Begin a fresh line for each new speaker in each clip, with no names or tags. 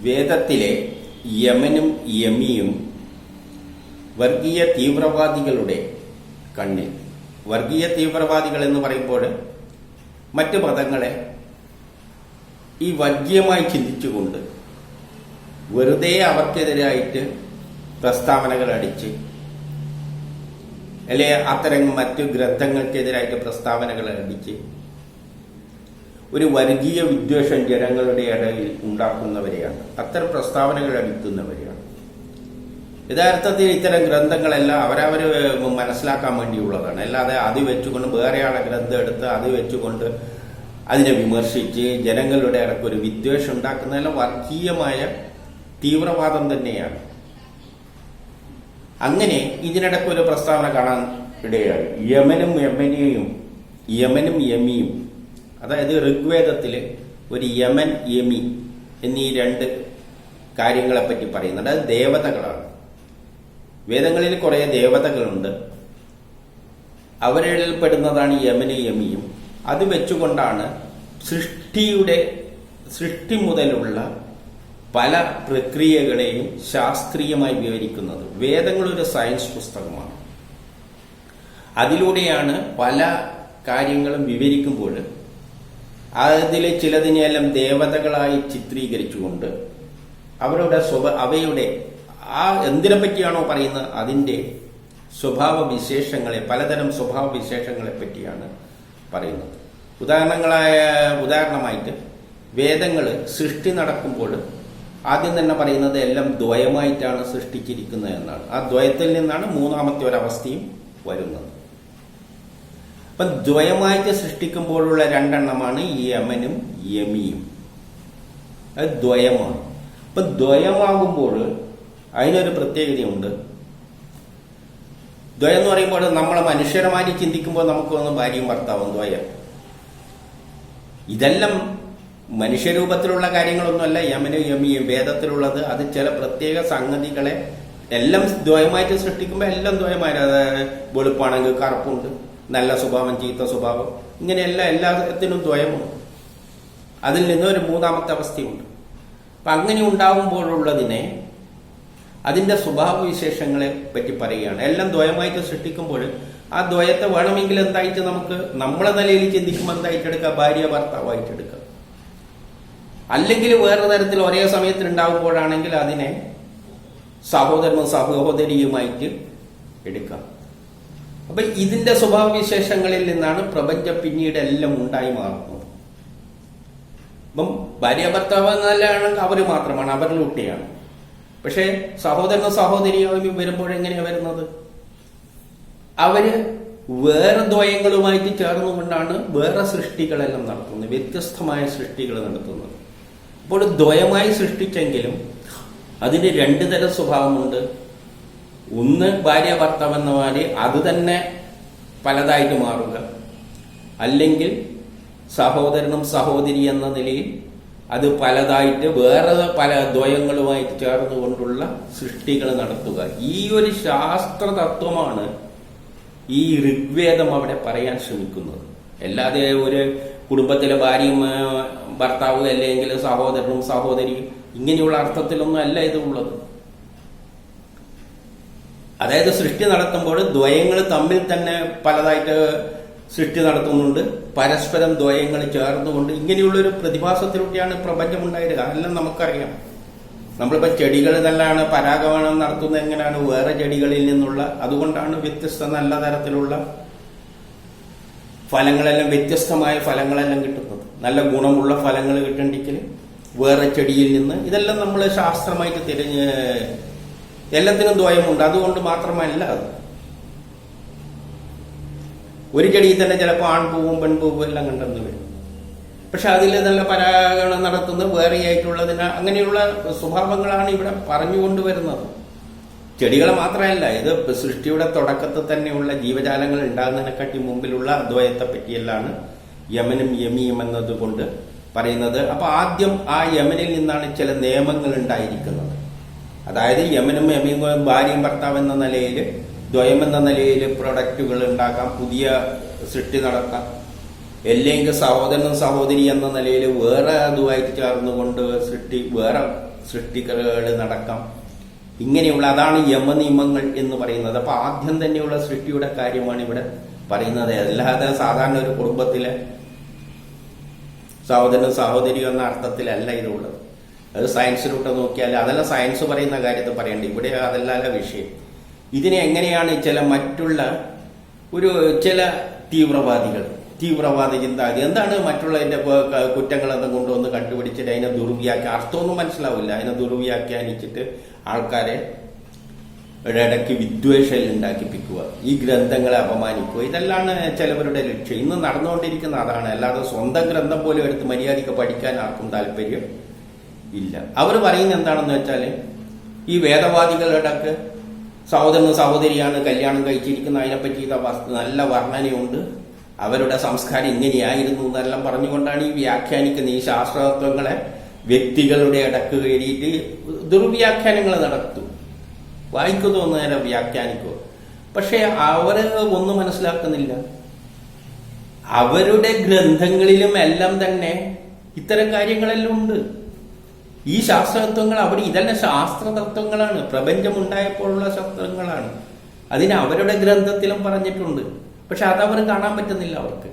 വേദത്തിലെ യമനും യമിയും വർഗീയ തീവ്രവാദികളുടെ കണ്ണിൽ, വർഗീയ തീവ്രവാദികൾ എന്ന് പറയുമ്പോൾ മറ്റ് മതങ്ങളെ ഈ വർഗീയമായി ചിന്തിച്ചുകൊണ്ട് വെറുതെ അവർക്കെതിരായിട്ട് പ്രസ്താവനകൾ അടിച്ച്, അല്ലെ അത്തരം മറ്റു ഗ്രന്ഥങ്ങൾക്കെതിരായിട്ട് പ്രസ്താവനകൾ അടിച്ച് ഒരു വർഗീയ വിദ്വേഷം ജനങ്ങളുടെ ഇടയിൽ ഉണ്ടാക്കുന്നവരെയാണ്, അത്തരം പ്രസ്താവനകൾ അടിക്കുന്നവരെയാണ്. യഥാർത്ഥത്തിൽ ഇത്തരം ഗ്രന്ഥങ്ങളെല്ലാം അവരവർ മനസ്സിലാക്കാൻ വേണ്ടിയുള്ളതാണ്. അല്ലാതെ അത് വെച്ചുകൊണ്ട് വേറെ ആളെ ഗ്രന്ഥം എടുത്ത് അത് വെച്ചുകൊണ്ട് അതിനെ വിമർശിച്ച് ജനങ്ങളുടെ ഇടയ്ക്ക് ഒരു വിദ്വേഷം ഉണ്ടാക്കുന്നതെല്ലാം വർഗീയമായ തീവ്രവാദം തന്നെയാണ്. അങ്ങനെ ഇതിനിടയ്ക്ക് ഒരു പ്രസ്താവന കാണാൻ ഇടയായി. യമനും യമിയും, അതായത് ഋഗ്വേദത്തില് ഒരു യമൻ യമി എന്നീ രണ്ട് കാര്യങ്ങളെപ്പറ്റി പറയുന്നുണ്ട്. അത് ദേവതകളാണ്. വേദങ്ങളിൽ കുറെ ദേവതകളുണ്ട്. അവരിൽ പെടുന്നതാണ് യമനും യമിയും. അത് വെച്ചുകൊണ്ടാണ് സൃഷ്ടി മുതലുള്ള പല പ്രക്രിയകളെയും ശാസ്ത്രീയമായി വിവരിക്കുന്നത്. വേദങ്ങളൊരു സയൻസ് പുസ്തകമാണ്. അതിലൂടെയാണ് പല കാര്യങ്ങളും വിവരിക്കുമ്പോൾ അതിൽ ചിലതിനെല്ലാം ദേവതകളായി ചിത്രീകരിച്ചുകൊണ്ട് അവയുടെ ആ എന്തിനെ പറ്റിയാണോ പറയുന്നത് അതിൻ്റെ പലതരം സ്വഭാവ വിശേഷങ്ങളെ പറ്റിയാണ് പറയുന്നത്. ഉദാഹരണമായിട്ട് വേദങ്ങൾ സൃഷ്ടി നടക്കുമ്പോൾ ആദ്യം തന്നെ പറയുന്നത് എല്ലാം ദ്വയമായിട്ടാണ് സൃഷ്ടിച്ചിരിക്കുന്നത് എന്നാണ്. ആ ദ്വയത്തിൽ നിന്നാണ് മൂന്നാമത്തെ ഒരവസ്ഥയും വരുന്നത്. അപ്പം ദ്വയമായിട്ട് സൃഷ്ടിക്കുമ്പോഴുള്ള രണ്ടെണ്ണമാണ് യമനും യമിയും. അത് ദ്വയമാണ്. അപ്പം ദ്വയമാകുമ്പോൾ അതിനൊരു പ്രത്യേകതയുണ്ട്. ദ്വയം എന്ന് പറയുമ്പോൾ നമ്മളെ മനുഷ്യരമാരി ചിന്തിക്കുമ്പോൾ നമുക്ക് വന്ന് ഭാര്യയും ഭർത്താവും ദ്വയം. ഇതെല്ലാം മനുഷ്യരൂപത്തിലുള്ള കാര്യങ്ങളൊന്നുമല്ല. യമനും യമിയും വേദത്തിലുള്ളത് അത് ചില പ്രത്യേക സംഗതികളെ എല്ലാം ദ്വയമായിട്ട് സൃഷ്ടിക്കുമ്പോൾ എല്ലാം ദ്വയമായിട്ട്, അതായത് വെളുപ്പാണെങ്കിൽ കറുപ്പുണ്ട്, നല്ല സ്വഭാവം ചീത്ത സ്വഭാവം, ഇങ്ങനെയല്ല എല്ലാത്തിനും ദ്വയമുണ്ട്. അതിൽ നിന്നൊരു മൂന്നാമത്തെ അവസ്ഥയുണ്ട്. അപ്പൊ അങ്ങനെ ഉണ്ടാകുമ്പോഴുള്ളതിനെ അതിന്റെ സ്വഭാവവിശേഷങ്ങളെ പറ്റി പറയുകയാണ്. എല്ലാം ദ്വയമായിട്ട് സൃഷ്ടിക്കുമ്പോൾ ആ ദ്വയത്തെ വേണമെങ്കിൽ എന്തായിട്ട് നമുക്ക് നമ്മളെ നിലയിൽ ചിന്തിക്കുമ്പോൾ എന്തായിട്ട് എടുക്കാം, ഭാര്യ ഭർത്താവായിട്ട് എടുക്കാം. അല്ലെങ്കിൽ വേറെ തരത്തിൽ ഒരേ സമയത്ത് ഉണ്ടാകുമ്പോഴാണെങ്കിൽ അതിനെ സഹോദരനും സഹോദരിയുമായിട്ട് എടുക്കാം. അപ്പൊ ഇതിന്റെ സ്വഭാവവിശേഷങ്ങളിൽ നിന്നാണ് പ്രപഞ്ചം പിന്നീട് എല്ലാം ഉണ്ടായി മാറുന്നത്. അപ്പം ഭാര്യ ഭർത്താവ് എന്നല്ലാണെങ്കിൽ അവര് മാത്രമാണ്, അവരുടെ കുട്ടിയാണ്. പക്ഷെ സഹോദരനും സഹോദരിയും വരുമ്പോഴെങ്ങനെയാ വരുന്നത്? അവര് വേറെ ദ്വയങ്ങളുമായിട്ട് ചേർന്നുകൊണ്ടാണ് വേറെ സൃഷ്ടികളെല്ലാം നടത്തുന്നത്, വ്യത്യസ്തമായ സൃഷ്ടികൾ നടത്തുന്നത്. അപ്പോൾ ദ്വയമായി സൃഷ്ടിച്ചെങ്കിലും അതിന് രണ്ടു തരം സ്വഭാവമുണ്ട്. ഒന്ന് ഭാര്യ ഭർത്താവ് എന്ന മാതിരി അത് തന്നെ പലതായിട്ട് മാറുക, അല്ലെങ്കിൽ സഹോദരനും സഹോദരി എന്ന നിലയിൽ അത് പലതായിട്ട് വേറെ പല ദ്വയങ്ങളുമായിട്ട് ചേർന്നുകൊണ്ടുള്ള സൃഷ്ടികൾ നടത്തുക. ഈ ഒരു ശാസ്ത്ര തത്വമാണ് ഈ ഋഗ്വേദം അവിടെ പറയാൻ ശ്രമിക്കുന്നത്. അല്ലാതെ ഒരു കുടുംബത്തിലെ ഭാര്യയും ഭർത്താവും അല്ലെങ്കിൽ സഹോദരനും സഹോദരിയും ഇങ്ങനെയുള്ള അർത്ഥത്തിലൊന്നും അല്ല ഇത് ഉള്ളത്. അതായത് സൃഷ്ടി നടത്തുമ്പോൾ ദ്വയങ്ങൾ തമ്മിൽ തന്നെ പലതായിട്ട് സൃഷ്ടി നടത്തുന്നുണ്ട്, പരസ്പരം ദ്വയങ്ങൾ ചേർന്നുകൊണ്ട് ഇങ്ങനെയുള്ളൊരു പ്രതിഭാസത്തിലൂടെയാണ് പ്രപഞ്ചം ഉണ്ടായിരുക. അതെല്ലാം നമുക്കറിയാം. നമ്മളിപ്പോ ചെടികൾ തന്നെയാണ് പരാഗമനം നടത്തുന്നത് എങ്ങനെയാണ് വേറെ ചെടികളിൽ നിന്നുള്ള, അതുകൊണ്ടാണ് വ്യത്യസ്ത നല്ല തരത്തിലുള്ള ഫലങ്ങളെല്ലാം, വ്യത്യസ്തമായ ഫലങ്ങളെല്ലാം കിട്ടുന്നത്. നല്ല ഗുണമുള്ള ഫലങ്ങൾ കിട്ടണ്ടെങ്കിൽ വേറെ ചെടിയിൽ നിന്ന്, ഇതെല്ലാം നമ്മൾ ശാസ്ത്രമായിട്ട് തിരഞ്ഞ് എല്ലാത്തിനും ദ്വയമുണ്ട്. അതുകൊണ്ട് മാത്രമല്ല അത് ഒരു ചെടിയിൽ തന്നെ ചിലപ്പോൾ ആൺപൂവും പെൺപൂവും എല്ലാം കണ്ടെന്ന് വരും. പക്ഷെ അതിൽ നല്ല പരാഗണം നടത്തുന്നത് വേറെയായിട്ടുള്ളതിന് അങ്ങനെയുള്ള സ്വഭാവങ്ങളാണ് ഇവിടെ പറഞ്ഞുകൊണ്ടുവരുന്നത്. ചെടികളെ മാത്രമല്ല, ഇത് സൃഷ്ടിയുടെ തുടക്കത്തിൽ തന്നെയുള്ള ജീവജാലങ്ങൾ ഉണ്ടാകുന്നതിനെക്കാട്ടി മുമ്പിലുള്ള അദ്വയത്തെ പറ്റിയെല്ലാണ് യമനും യമിയും എന്നതുകൊണ്ട് പറയുന്നത്. അപ്പൊ ആദ്യം ആ യമനിൽ നിന്നാണ് ചില നിയമങ്ങൾ ഉണ്ടായിരിക്കുന്നത്. അതായത് യമനും യമിയും ഭാര്യയും ഭർത്താവ് എന്ന നിലയിൽ, ദ്വയം എന്ന നിലയിൽ പ്രൊഡക്റ്റുകൾ ഉണ്ടാക്കാം, പുതിയ സൃഷ്ടി നടത്താം. അല്ലെങ്കിൽ സഹോദരനും സഹോദരി എന്ന നിലയിൽ വേറെ അതുമായിട്ട് ചേർന്നുകൊണ്ട് വേറെ സൃഷ്ടികൾ നടക്കാം. ഇങ്ങനെയുള്ള അതാണ് യമനിയമങ്ങൾ എന്ന് പറയുന്നത്. അപ്പൊ ആദ്യം തന്നെയുള്ള സൃഷ്ടിയുടെ കാര്യമാണ് ഇവിടെ പറയുന്നത്. അല്ലാതെ സാധാരണ ഒരു കുടുംബത്തിലെ സഹോദരനും സഹോദരിയും എന്ന അർത്ഥത്തിലല്ല ഇതുള്ളത്. അത് സയൻസിലോട്ട് നോക്കിയാൽ അതെല്ലാം സയൻസ് പറയുന്ന കാര്യത്തിൽ പറയണ്ട. ഇവിടെ അതല്ല വിഷയം. ഇതിനെ എങ്ങനെയാണ് മറ്റുള്ള ചില തീവ്രവാദ ചിന്താഗതി എന്താണ് മറ്റുള്ളതിന്റെ കുറ്റങ്ങളെന്ന് കൊണ്ടുവന്ന് കണ്ടുപിടിച്ചിട്ട് അതിനെ അർത്ഥമൊന്നും മനസ്സിലാവില്ല. അതിനെ ദുർവ്യാഖ്യാനിച്ചിട്ട് ആൾക്കാരെ ഇടയ്ക്ക് വിദ്വേഷം ഉണ്ടാക്കിപ്പിക്കുക, ഈ ഗ്രന്ഥങ്ങളെ അപമാനിക്കുക, ഇതെല്ലാം ചിലവരുടെ ലക്ഷ്യം. ഇന്ന് നടന്നുകൊണ്ടിരിക്കുന്ന അതാണ്. അല്ലാതെ സ്വന്തം ഗ്രന്ഥം പോലും എടുത്ത് മര്യാദയ്ക്ക് പഠിക്കാൻ ആർക്കും താല്പര്യം ഇല്ല. അവർ പറയുന്നത് എന്താണെന്ന് വെച്ചാൽ ഈ വേദവാദികളുടെ സഹോദരനും സഹോദരിയാണ് കല്യാണം കഴിച്ചിരിക്കുന്നത്, അതിനെപ്പറ്റി നല്ല വർണ്ണനയുണ്ട്, അവരുടെ സംസ്കാരം ഇങ്ങനെയായിരുന്നു എന്നെല്ലാം പറഞ്ഞുകൊണ്ടാണ് ഈ വ്യാഖ്യാനിക്കുന്ന ഈ ശാസ്ത്രതത്വങ്ങളെ വ്യക്തികളുടെ ഇടക്ക് കയറിയിട്ട് ദുർവ്യാഖ്യാനങ്ങൾ നടത്തും. വായിക്കുമോ നേരെ വ്യാഖ്യാനിക്കുമോ? പക്ഷെ അവര് ഒന്നും മനസ്സിലാക്കുന്നില്ല. അവരുടെ ഗ്രന്ഥങ്ങളിലും എല്ലാം തന്നെ ഇത്തരം കാര്യങ്ങളെല്ലാം ഉണ്ട്. ഈ ശാസ്ത്രതത്വങ്ങൾ അവിടെ ഇതെല്ലാം ശാസ്ത്രതത്വങ്ങളാണ്, പ്രപഞ്ചമുണ്ടായപ്പോഴുള്ള ശാസ്ത്രങ്ങളാണ്. അതിന് അവരുടെ ഗ്രന്ഥത്തിലും പറഞ്ഞിട്ടുണ്ട്. പക്ഷെ അതവർ കാണാൻ പറ്റുന്നില്ല അവർക്ക്.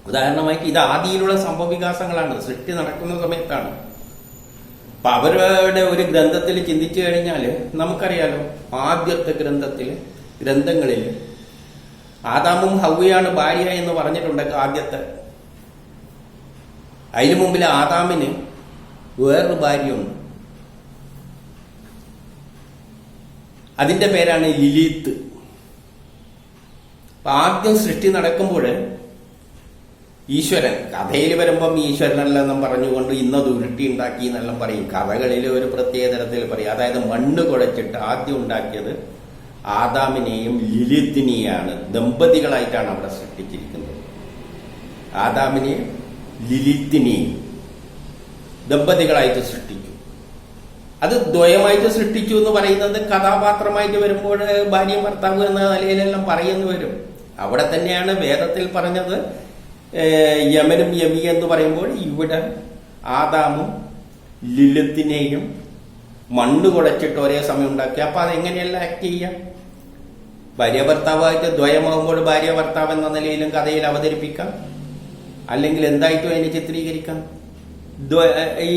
ഉദാഹരണമായിട്ട് ഇത് ആദിയിലുള്ള സംഭവവികാസങ്ങളാണ്, സൃഷ്ടി നടക്കുന്ന സമയത്താണ്. അപ്പൊ അവരുടെ ഒരു ഗ്രന്ഥത്തിൽ ചിന്തിച്ചു കഴിഞ്ഞാൽ നമുക്കറിയാലോ, ആദ്യത്തെ ഗ്രന്ഥങ്ങളിൽ ആദാമും ഹവ്വയാണ് ഭാര്യ എന്ന് പറഞ്ഞിട്ടുണ്ട്. ആദ്യത്തെ അതിനു മുമ്പിൽ ആദാമിന് വേറൊരു ഭാര്യയുണ്ട്. അതിന്റെ പേരാണ് ലിലീത്ത്. ആദ്യം സൃഷ്ടി നടക്കുമ്പോൾ ഈശ്വരൻ, കഥയിൽ വരുമ്പം ഈശ്വരനെല്ലാം പറഞ്ഞുകൊണ്ട് ഇന്നത് ഉരുട്ടി ഉണ്ടാക്കി എന്നെല്ലാം പറയും. കഥകളിൽ ഒരു പ്രത്യേക തരത്തിൽ പറയും. അതായത് മണ്ണ് കുഴച്ചിട്ട് ആദ്യം ഉണ്ടാക്കിയത് ആദാമിനെയും ലിലിത്തിനെയാണ്. ദമ്പതികളായിട്ടാണ് അവിടെ സൃഷ്ടിച്ചിരിക്കുന്നത്. ആദാമിനെയും ലിലിത്തിനെയും ദമ്പതികളായിട്ട് സൃഷ്ടിച്ചു. അത് ദ്വയമായിട്ട് സൃഷ്ടിച്ചു എന്ന് പറയുന്നത് കഥാപാത്രമായിട്ട് വരുമ്പോൾ ഭാര്യയും ഭർത്താവ് എന്ന നിലയിലെല്ലാം പറയുന്നു വരും. അവിടെ തന്നെയാണ് വേദത്തിൽ പറഞ്ഞത് യമനും യമി എന്ന് പറയുമ്പോൾ ഇവിടെ ആദാമും ലിലിത്തിനെയും മണ്ണ് കുടച്ചിട്ട് ഒരേ സമയം ഉണ്ടാക്കി. അപ്പൊ അതെങ്ങനെയല്ല ആക്ട് ചെയ്യാം? ഭാര്യ ഭർത്താവായിട്ട് ദ്വയമാകുമ്പോൾ ഭാര്യ ഭർത്താവ് എന്ന നിലയിലും കഥയിൽ അവതരിപ്പിക്കാം, അല്ലെങ്കിൽ എന്തായിട്ടും അതിനെ ചിത്രീകരിക്കാം. ഈ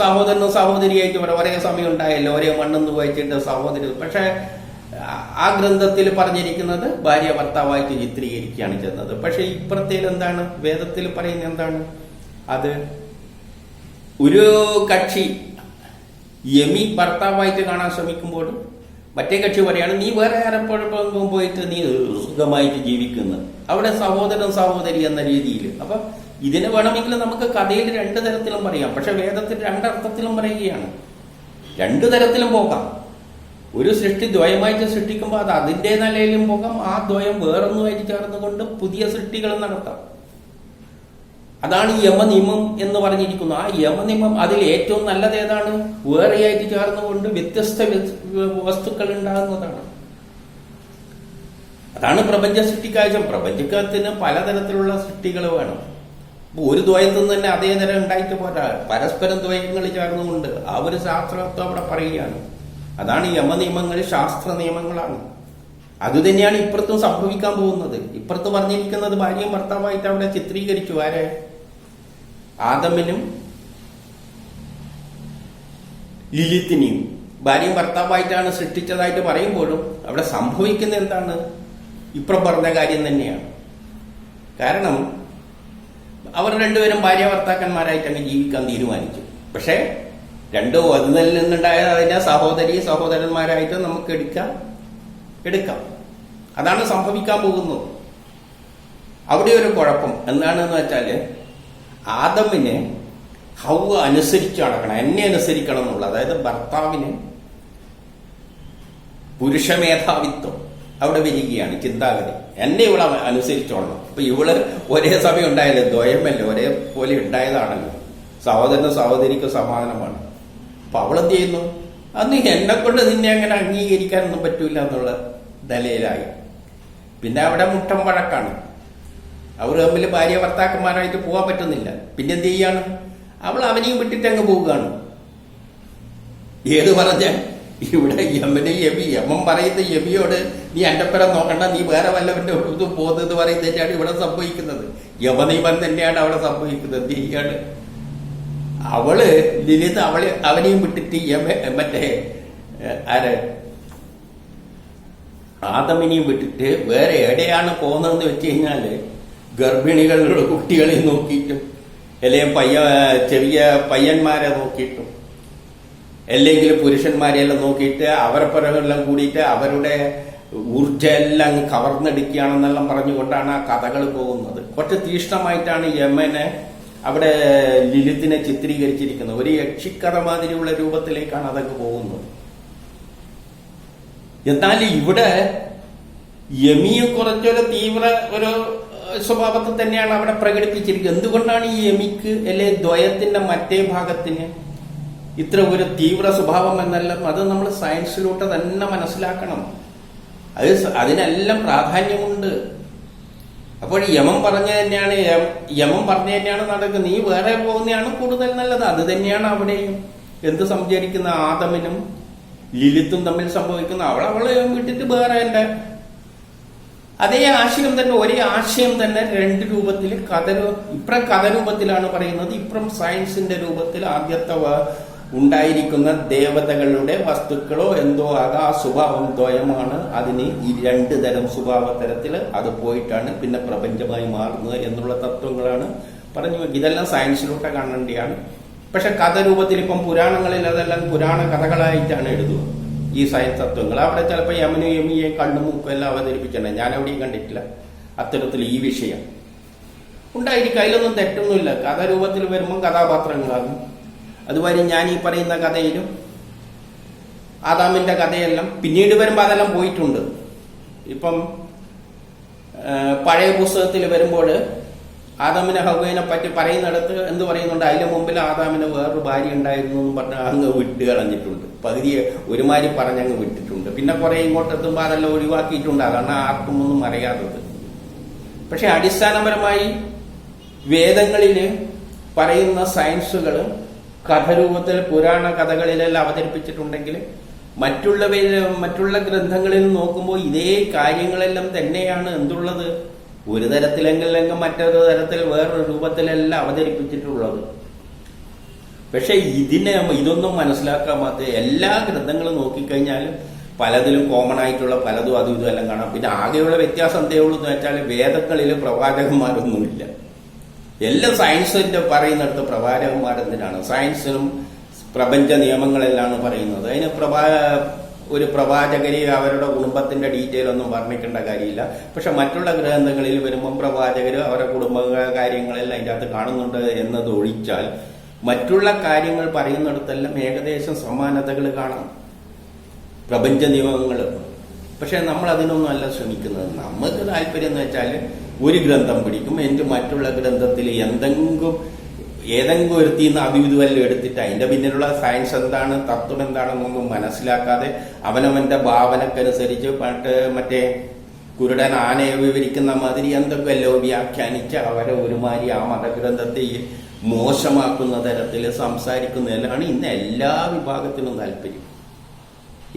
സഹോദരനും സഹോദരിയായിട്ട് ഒരേ സമയം ഉണ്ടായല്ലോ, ഒരേ മണ്ണെന്ന് വായിച്ചിട്ട് സഹോദരി. പക്ഷെ ആ ഗ്രന്ഥത്തിൽ പറഞ്ഞിരിക്കുന്നത് ഭാര്യ ഭർത്താവായിട്ട് ചിത്രീകരിക്കുകയാണ് ചെയ്യുന്നത്. പക്ഷെ ഇപ്പുറത്തേൽ എന്താണ് വേദത്തിൽ പറയുന്നത്? എന്താണ് അത്? ഒരു കക്ഷി യമി ഭർത്താവായിട്ട് കാണാൻ ശ്രമിക്കുമ്പോൾ മറ്റേ കക്ഷി പറയാണ് നീ വേറെ ആരെപ്പോഴും പോയിട്ട് നീ സുഖമായിട്ട് ജീവിക്കുന്നു. അവിടെ സഹോദരൻ സഹോദരി എന്ന രീതിയിൽ. അപ്പൊ ഇതിന് വേണമെങ്കിൽ നമുക്ക് കഥയിൽ രണ്ടു തരത്തിലും പറയാം. പക്ഷെ വേദത്തിൽ രണ്ടർത്ഥത്തിലും പറയുകയാണ്. രണ്ടു തരത്തിലും പോകാം. ഒരു സൃഷ്ടി ദ്വയമായിട്ട് സൃഷ്ടിക്കുമ്പോൾ അത് അതിന്റെ നിലയിലും പോകാം, ആ ദ്വയം വേറൊന്നുമായിട്ട് ചേർന്നുകൊണ്ട് പുതിയ സൃഷ്ടികൾ നടത്താം. അതാണ് യമനിയമം എന്ന് പറഞ്ഞിരിക്കുന്നു. ആ യമനിയമം അതിൽ ഏറ്റവും നല്ലത് ഏതാണ്? വേറെയായിട്ട് ചേർന്നുകൊണ്ട് വ്യത്യസ്ത വസ്തുക്കൾ ഉണ്ടാകുന്നതാണ്. അതാണ് പ്രപഞ്ച സൃഷ്ടിക്കാഴ്ച. പ്രപഞ്ചത്തിന് പലതരത്തിലുള്ള സൃഷ്ടികൾ വേണം. ഒരു ദ്വയത്തിൽ നിന്ന് തന്നെ അതേ തരം ഉണ്ടായിട്ട് പോരാ, പരസ്പരം ദ്വയങ്ങൾ ചേർന്നുകൊണ്ട് ആ ഒരു ശാസ്ത്രത്വം അവിടെ പറയുകയാണ്. അതാണ് യമനിയമങ്ങൾ, ശാസ്ത്ര നിയമങ്ങളാണ്. അതുതന്നെയാണ് ഇപ്പുറത്തും സംഭവിക്കാൻ പോകുന്നത്. ഇപ്പുറത്ത് പറഞ്ഞിരിക്കുന്നത് ഭാര്യയും ഭർത്താവായിട്ട് അവിടെ ചിത്രീകരിച്ചു. ആരെ? ആദമിനും ലിലിത്തിനെയും ഭാര്യയും ഭർത്താവായിട്ടാണ് സൃഷ്ടിച്ചതായിട്ട് പറയുമ്പോഴും അവിടെ സംഭവിക്കുന്ന എന്താണ്? ഇപ്പുറം പറഞ്ഞ കാര്യം തന്നെയാണ്. കാരണം അവർ രണ്ടുപേരും ഭാര്യ ഭർത്താക്കന്മാരായിട്ട് അങ്ങ് ജീവിക്കാൻ തീരുമാനിച്ചു. പക്ഷെ രണ്ടോ അതിൽ നിന്നുണ്ടായ അതിന്റെ സഹോദരന്മാരായിട്ട് നമുക്ക് എടുക്കാം. അതാണ് സംഭവിക്കാൻ പോകുന്നത്. അവിടെ ഒരു കുഴപ്പം എന്താണെന്ന് വെച്ചാല് ആദമിനെ ഹവ്വ അനുസരിച്ച് നടക്കണം, എന്നെ അനുസരിക്കണം എന്നുള്ള, അതായത് ഭർത്താവിന് പുരുഷമേധാവിത്വം അവിടെ വരികയാണ് ചിന്താഗതി. എന്നെ ഇവളെ അനുസരിച്ചോളണം. അപ്പൊ ഇവള് ഒരേ സമയം ഉണ്ടായല്ലോ, ദ്വയമല്ലോ, ഒരേപോലെ ഉണ്ടായതാണല്ലോ. സഹോദരനും സഹോദരിക്ക് സമാധാനമാണ്. അപ്പൊ അവളെന്ത് ചെയ്യുന്നു? അന്ന് എന്നെ കൊണ്ട് നിന്നെ അങ്ങനെ അംഗീകരിക്കാനൊന്നും പറ്റൂല എന്നുള്ള നിലയിലായി. പിന്നെ അവിടെ മുട്ടം വഴക്കാണ്. അവർ തമ്മിൽ ഭാര്യ ഭർത്താക്കന്മാരായിട്ട് പോകാൻ പറ്റുന്നില്ല. പിന്നെ എന്ത് ചെയ്യാണ്? അവൾ അവനെയും വിട്ടിട്ട് അങ്ങ് പോവുകയാണ്. ഏത് പറഞ്ഞ ഇവിടെ യമന് യമൻ പറയുന്ന യമിയോട് നീ എന്റെ പേരെ നോക്കണ്ട, നീ വേറെ വല്ലവന്റെ ഇത് പോകുന്നത് പറയുന്നതാണ് ഇവിടെ സംഭവിക്കുന്നത്. യമനിമൻ തന്നെയാണ് അവിടെ സംഭവിക്കുന്നത്. ഇയാണ് അവള് ലിലിത് അവനെയും വിട്ടിട്ട് മറ്റേ ആര് ആദമിനെയും വിട്ടിട്ട് വേറെ എവിടെയാണ് പോകുന്നതെന്ന് വെച്ച് കഴിഞ്ഞാല് ഗർഭിണികളുടെ കുട്ടികളെ നോക്കിയിട്ടും അല്ലെങ്കിൽ ചെറിയ പയ്യന്മാരെ നോക്കിയിട്ടും അല്ലെങ്കിൽ പുരുഷന്മാരെയെല്ലാം നോക്കിയിട്ട് അവരെ പുറമെല്ലാം കൂടിയിട്ട് അവരുടെ ഊർജ്ജം എല്ലാം കവർന്നെടുക്കുകയാണെന്നെല്ലാം പറഞ്ഞുകൊണ്ടാണ് ആ കഥകൾ പോകുന്നത്. കുറച്ച് തീഷ്ണമായിട്ടാണ് യമനെ അവിടെ ലിലിത്തിനെ ചിത്രീകരിച്ചിരിക്കുന്നത്. ഒരു യക്ഷിക്കഥ മാതിരിയുള്ള രൂപത്തിലേക്കാണ് അതൊക്കെ പോകുന്നത്. എന്നാൽ ഇവിടെ യമിയെ കുറച്ചൊരു തീവ്ര ഒരു സ്വഭാവത്തിൽ തന്നെയാണ് അവിടെ പ്രകടിപ്പിച്ചിരിക്കുന്നത്. എന്തുകൊണ്ടാണ് ഈ യമിക്ക് അല്ലെ ദ്വയത്തിന്റെ മറ്റേ ഭാഗത്തിന് ഇത്ര ഒരു തീവ്ര സ്വഭാവം എന്നെല്ലാം അത് നമ്മൾ സയൻസിലൂടെ തന്നെ മനസ്സിലാക്കണം. അതിനെല്ലാം പ്രാധാന്യമുണ്ട്. അപ്പോൾ യമൻ പറഞ്ഞ തന്നെയാണ് നടക്കുന്നത്. നീ വേറെ പോകുന്നതാണ് കൂടുതൽ നല്ലത്. അത് തന്നെയാണ് അവിടെയും എന്ത് സംചരിക്കുന്ന ആദമിനും ലിലിത്തും തമ്മിൽ സംഭവിക്കുന്ന. അവളെ വിട്ടിട്ട് വേറെ അതേ ആശയം തന്നെ, ഒരേ ആശയം തന്നെ രണ്ട് രൂപത്തിൽ ഇപ്പുറം കഥരൂപത്തിലാണ് പറയുന്നത്, ഇപ്പുറം സയൻസിന്റെ രൂപത്തിൽ ആദ്യത്തെ ഉണ്ടായിരിക്കുന്ന ദേവതകളുടെ വസ്തുക്കളോ എന്തോ ആ സ്വഭാവം ദ്വയമാണ്. അതിന് ഈ രണ്ട് തരം സ്വഭാവ തരത്തിൽ അത് പോയിട്ടാണ് പിന്നെ പ്രപഞ്ചമായി മാറുന്നത് എന്നുള്ള തത്വങ്ങളാണ് പറഞ്ഞു. ഇതെല്ലാം സയൻസിലൂടെ കാണേണ്ടിയാണ്. പക്ഷെ കഥരൂപത്തിൽ ഇപ്പം പുരാണങ്ങളിൽ അതെല്ലാം പുരാണ കഥകളായിട്ടാണ് എഴുതുക ഈ സയൻസ് തത്വങ്ങൾ. അവിടെ ചിലപ്പോൾ യമനും യമിയെ കണ്ണും മൂക്കും എല്ലാം അവതരിപ്പിച്ചിട്ടുണ്ട്. ഞാൻ എവിടെയും കണ്ടിട്ടില്ല അത്തരത്തിൽ ഈ വിഷയം ഉണ്ടായിരിക്കും. അതിലൊന്നും തെറ്റൊന്നുമില്ല. കഥാരൂപത്തിൽ വരുമ്പം കഥാപാത്രങ്ങളാകും. അതുവരെ ഞാൻ ഈ പറയുന്ന കഥയിലും ആദാമിന്റെ കഥയെല്ലാം പിന്നീട് വരുമ്പോൾ അതെല്ലാം പോയിട്ടുണ്ട്. ഇപ്പം പഴയ പുസ്തകത്തിൽ വരുമ്പോൾ ആദാമിനെ ഹവ്വയെ പറ്റി പറയുന്നിടത്ത് എന്ത് പറയുന്നുണ്ട്, അതിന് മുമ്പിൽ ആദാമിന് വേറൊരു ഭാര്യ ഉണ്ടായിരുന്നു എന്ന് പറഞ്ഞ് അങ്ങ് വിട്ട് കളഞ്ഞിട്ടുണ്ട്. പകുതി ഒരുമാതിരി പറഞ്ഞങ്ങ് വിട്ടിട്ടുണ്ട്. പിന്നെ കുറെ ഇങ്ങോട്ട് എത്തുമ്പോൾ അതെല്ലാം ഒഴിവാക്കിയിട്ടുണ്ട്. അതാണ് ആർക്കും ഒന്നും അറിയാത്തത്. പക്ഷെ അടിസ്ഥാനപരമായി വേദങ്ങളിൽ പറയുന്ന സയൻസുകൾ കഥരൂപത്തിൽ പുരാണ കഥകളിലെല്ലാം അവതരിപ്പിച്ചിട്ടുണ്ടെങ്കിൽ മറ്റുള്ള ഗ്രന്ഥങ്ങളിൽ നോക്കുമ്പോൾ ഇതേ കാര്യങ്ങളെല്ലാം തന്നെയാണ് എന്തുള്ളത്, ഒരു തരത്തിലെങ്കിലും മറ്റൊരു തരത്തിൽ വേറൊരു രൂപത്തിലെല്ലാം അവതരിപ്പിച്ചിട്ടുള്ളത്. പക്ഷെ ഇതൊന്നും മനസ്സിലാക്കാൻ മാത്രമേ എല്ലാ ഗ്രന്ഥങ്ങളും നോക്കിക്കഴിഞ്ഞാലും പലതിലും കോമൺ ആയിട്ടുള്ള പലതും അതും ഇതും എല്ലാം കാണാം. പിന്നെ ആകെയുള്ള വ്യത്യാസം എന്തേ ഉള്ളൂ എന്ന് വെച്ചാൽ വേദങ്ങളിൽ പ്രവാചകന്മാരൊന്നുമില്ല. എല്ലാം സയൻസിന്റെ പറയുന്നിടത്ത് പ്രവാചകന്മാരെന്തിനാണ്? സയൻസിനും പ്രപഞ്ച നിയമങ്ങളെല്ലാം പറയുന്നത്. അതിന് ഒരു പ്രവാചകരെ അവരുടെ കുടുംബത്തിന്റെ ഡീറ്റെയിൽ ഒന്നും വർണ്ണിക്കേണ്ട കാര്യമില്ല. പക്ഷെ മറ്റുള്ള ഗ്രന്ഥങ്ങളിൽ വരുമ്പം പ്രവാചകർ അവരുടെ കുടുംബ കാര്യങ്ങളെല്ലാം അതിൻ്റെ അകത്ത് കാണുന്നുണ്ട് എന്നത് ഒഴിച്ചാൽ മറ്റുള്ള കാര്യങ്ങൾ പറയുന്നിടത്തെല്ലാം ഏകദേശം സമാനതകൾ കാണാം, പ്രപഞ്ച നിയമങ്ങൾ. പക്ഷെ നമ്മൾ അതിനൊന്നും അല്ല ശ്രമിക്കുന്നത്. നമുക്ക് താല്പര്യം എന്ന് വെച്ചാൽ ഒരു ഗ്രന്ഥം പിടിക്കും, എന്നിട്ട് മറ്റുള്ള ഗ്രന്ഥത്തിൽ ഏതെങ്കിലും ഒരുത്തിന്ന് അഭിവിധുവെല്ലാം എടുത്തിട്ട് അതിന്റെ പിന്നിലുള്ള സയൻസ് എന്താണ്, തത്വം എന്താണെന്നൊന്നും മനസ്സിലാക്കാതെ അവനവന്റെ ഭാവനക്കനുസരിച്ച് മറ്റേ കുരുടൻ ആനയെ വിവരിക്കുന്ന മാതിരി എന്തൊക്കെയല്ലോ വ്യാഖ്യാനിച്ച് അവരെ ഒരുമാതിരി ആ മതഗ്രന്ഥത്തെ മോശമാക്കുന്ന തരത്തിൽ സംസാരിക്കുന്നതിലാണ് ഇന്ന് എല്ലാ വിഭാഗത്തിനും താല്പര്യം.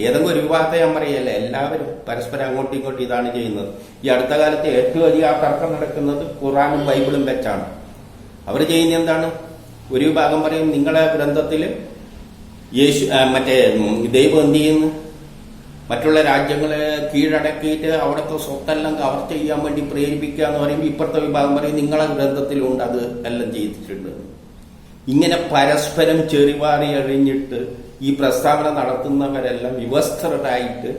ഏതെങ്കിലും ഒരു വിഭാഗത്തെ ഞാൻ പറയല്ല, എല്ലാവരും പരസ്പരം അങ്ങോട്ടും ഇങ്ങോട്ടും ഇതാണ് ചെയ്യുന്നത്. ഈ അടുത്ത കാലത്ത് ഏറ്റവും അധികം ആ തർക്കം നടക്കുന്നത് ഖുറാനും ബൈബിളും വെച്ചാണ്. അവർ ചെയ്യുന്ന എന്താണ്, ഒരു വിഭാഗം പറയും നിങ്ങളെ ഗ്രന്ഥത്തിൽ ദൈവം എന്ത് ചെയ്യുന്നു, മറ്റുള്ള രാജ്യങ്ങളെ കീഴടക്കിയിട്ട് അവിടുത്തെ സ്വത്തെല്ലാം കവർ ചെയ്യാൻ വേണ്ടി പ്രേരിപ്പിക്കുക എന്ന് പറയുമ്പോൾ ഇപ്പുറത്തെ വിഭാഗം പറയും നിങ്ങളെ ഗ്രന്ഥത്തിലുണ്ട് അത് എല്ലാം ചെയ്തിട്ടുണ്ട്. ഇങ്ങനെ പരസ്പരം ചെറിവാറി എറിഞ്ഞിട്ട് ഈ പ്രസ്താവന നടത്തുന്നവരെല്ലാം വിവസ്ത്രരായിട്ട്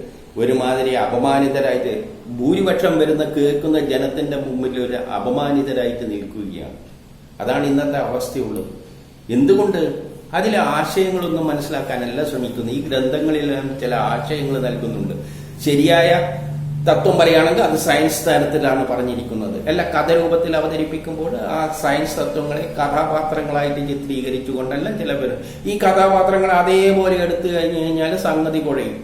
ഒരുമാതിരി അപമാനിതരായിട്ട് ഭൂരിപക്ഷം വരുന്ന കേൾക്കുന്ന ജനത്തിന്റെ മുമ്പിൽ ഒരു അപമാനിതരായിട്ട് നിൽക്കുകയാണ്. അതാണ് ഇന്നത്തെ അവസ്ഥയുള്ളത്. എന്തുകൊണ്ട്? അതിലെ ആശയങ്ങളൊന്നും മനസ്സിലാക്കാനല്ല ശ്രമിക്കുന്നത്. ഈ ഗ്രന്ഥങ്ങളിൽ ചില ആശയങ്ങൾ നൽകുന്നുണ്ട്. ശരിയായ തത്വം പറയുകയാണെങ്കിൽ അത് സയൻസ് തരത്തിലാണ് പറഞ്ഞിരിക്കുന്നത്. അല്ല, കഥരൂപത്തിൽ അവതരിപ്പിക്കുമ്പോൾ ആ സയൻസ് തത്വങ്ങളെ കഥാപാത്രങ്ങളായിട്ട് ചിത്രീകരിച്ചുകൊണ്ടല്ല ചില പേര് ഈ കഥാപാത്രങ്ങൾ അതേപോലെ എടുത്തു കഴിഞ്ഞു കഴിഞ്ഞാൽ സംഗതി കുഴയും.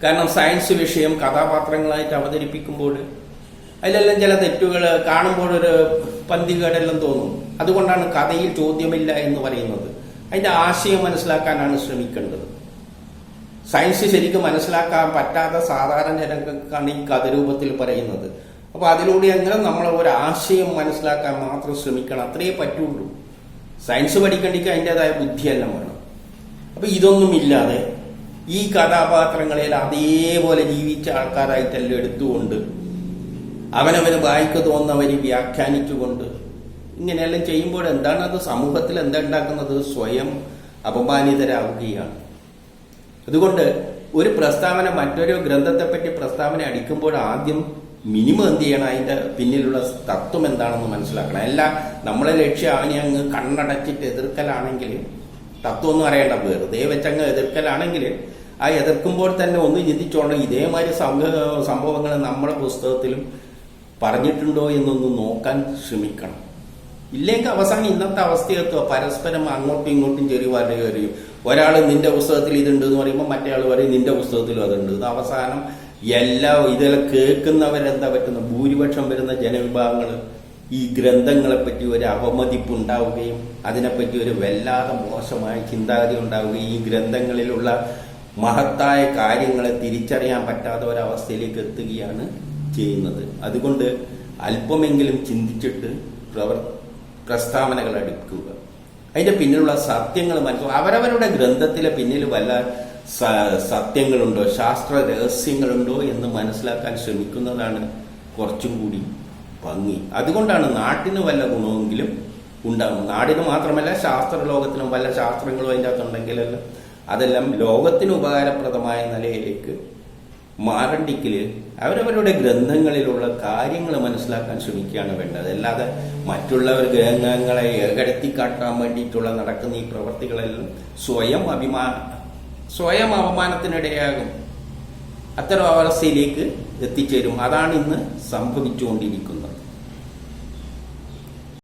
കാരണം സയൻസ് വിഷയം കഥാപാത്രങ്ങളായിട്ട് അവതരിപ്പിക്കുമ്പോൾ അതിലെല്ലാം ചില തെറ്റുകൾ കാണുമ്പോൾ ഒരു പന്തികേടെല്ലാം തോന്നും. അതുകൊണ്ടാണ് കഥയിൽ ചോദ്യമില്ല എന്ന് പറയുന്നത്. അതിന്റെ ആശയം മനസ്സിലാക്കാനാണ് ശ്രമിക്കേണ്ടത്. സയൻസ് ശരിക്കും മനസ്സിലാക്കാൻ പറ്റാത്ത സാധാരണ ജനങ്ങൾക്കാണ് ഈ കഥ രൂപത്തിൽ പറയുന്നത്. അപ്പൊ അതിലൂടെ എങ്ങനെ നമ്മൾ ഒരു ആശയം മനസ്സിലാക്കാൻ മാത്രം ശ്രമിക്കണം, അത്രയേ പറ്റുള്ളൂ. സയൻസ് പഠിക്കണമെങ്കിൽ അതിൻ്റെതായ ബുദ്ധിയെല്ലാം വേണം. അപ്പൊ ഇതൊന്നുമില്ലാതെ ഈ കഥാപാത്രങ്ങളിൽ അതേപോലെ ജീവിച്ച ആൾക്കാരായിട്ടെല്ലാം എടുത്തുകൊണ്ട് അവനവന് വായിക്ക് തോന്നുന്നവര് വ്യാഖ്യാനിച്ചുകൊണ്ട് ഇങ്ങനെയെല്ലാം ചെയ്യുമ്പോൾ എന്താണ് അത് സമൂഹത്തിൽ എന്താ ഉണ്ടാക്കുന്നത്? സ്വയം അപമാനിതരാകുകയാണ്. അതുകൊണ്ട് ഒരു പ്രസ്താവന മറ്റൊരു ഗ്രന്ഥത്തെപ്പറ്റി പ്രസ്താവന അടിക്കുമ്പോൾ ആദ്യം മിനിമം എന്ത് ചെയ്യണം? അതിന്റെ പിന്നിലുള്ള തത്വം എന്താണെന്ന് മനസ്സിലാക്കണം. അല്ല നമ്മളെ ലക്ഷ്യം അവനെ അങ്ങ് കണ്ണടച്ചിട്ട് എതിർക്കലാണെങ്കിൽ, തത്വമൊന്നും അറിയേണ്ട, വെറുതെ വെച്ചങ്ങ് എതിർക്കലാണെങ്കിൽ ആ എതിർക്കുമ്പോൾ തന്നെ ഒന്ന് ചിന്തിച്ചോണം, ഇതേമാതിരി സംഭവങ്ങൾ നമ്മുടെ പുസ്തകത്തിലും പറഞ്ഞിട്ടുണ്ടോ എന്നൊന്ന് നോക്കാൻ ശ്രമിക്കണം. ഇല്ലെങ്കിൽ അവസാനം ഇന്നത്തെ അവസ്ഥയെത്തുക, പരസ്പരം അങ്ങോട്ടും ഇങ്ങോട്ടും ചെറിയ കയറിയും ഒരാൾ നിന്റെ പുസ്തകത്തിൽ ഇതുണ്ട് എന്ന് പറയുമ്പോൾ മറ്റേ ആൾ പറയും നിന്റെ പുസ്തകത്തിലും അതുണ്ട്. ഇത് അവസാനം ഇതെല്ലാം കേൾക്കുന്നവരെന്താ പറ്റുന്ന ഭൂരിപക്ഷം വരുന്ന ജനവിഭാഗങ്ങൾ ഈ ഗ്രന്ഥങ്ങളെ പറ്റി ഒരു അവമതിപ്പ് ഉണ്ടാവുകയും അതിനെപ്പറ്റി ഒരു വല്ലാതെ മോശമായ ചിന്താഗതി ഉണ്ടാവുകയും ഈ ഗ്രന്ഥങ്ങളിലുള്ള മഹത്തായ കാര്യങ്ങളെ തിരിച്ചറിയാൻ പറ്റാത്ത ഒരവസ്ഥയിലേക്ക് എത്തുകയാണ് ചെയ്യുന്നത്. അതുകൊണ്ട് അല്പമെങ്കിലും ചിന്തിച്ചിട്ട് പ്രസ്താവനകൾ എടുക്കുക. അതിന്റെ പിന്നിലുള്ള സത്യങ്ങൾ മനസ്സിലാക്കുക. അവരവരുടെ ഗ്രന്ഥത്തിലെ പിന്നിൽ വല്ല സത്യങ്ങളുണ്ടോ, ശാസ്ത്ര രഹസ്യങ്ങളുണ്ടോ എന്ന് മനസ്സിലാക്കാൻ ശ്രമിക്കുന്നതാണ് കുറച്ചും കൂടി ഭംഗി. അതുകൊണ്ടാണ് നാട്ടിന് വല്ല ഗുണമെങ്കിലും ഉണ്ടാകും. നാടിന് മാത്രമല്ല ശാസ്ത്ര ലോകത്തിനും വല്ല ശാസ്ത്രങ്ങളും അതിൻ്റെ അകത്തുണ്ടെങ്കിലല്ല അതെല്ലാം ലോകത്തിന് ഉപകാരപ്രദമായ നിലയിലേക്ക് മാറണ്ടിക്കൽ അവരവരുടെ ഗ്രന്ഥങ്ങളിലുള്ള കാര്യങ്ങൾ മനസ്സിലാക്കാൻ ശ്രമിക്കുകയാണ് വേണ്ടത്. അല്ലാതെ മറ്റുള്ളവർ ഗ്രന്ഥങ്ങളെ ഏകടത്തി കാട്ടാൻ വേണ്ടിയിട്ടുള്ള നടക്കുന്ന ഈ പ്രവർത്തികളെല്ലാം സ്വയം അപമാനത്തിനിടയാകും. അത്തരം അവസ്ഥയിലേക്ക് എത്തിച്ചേരും. അതാണ് ഇന്ന് സംഭവിച്ചുകൊണ്ടിരിക്കുന്നത്.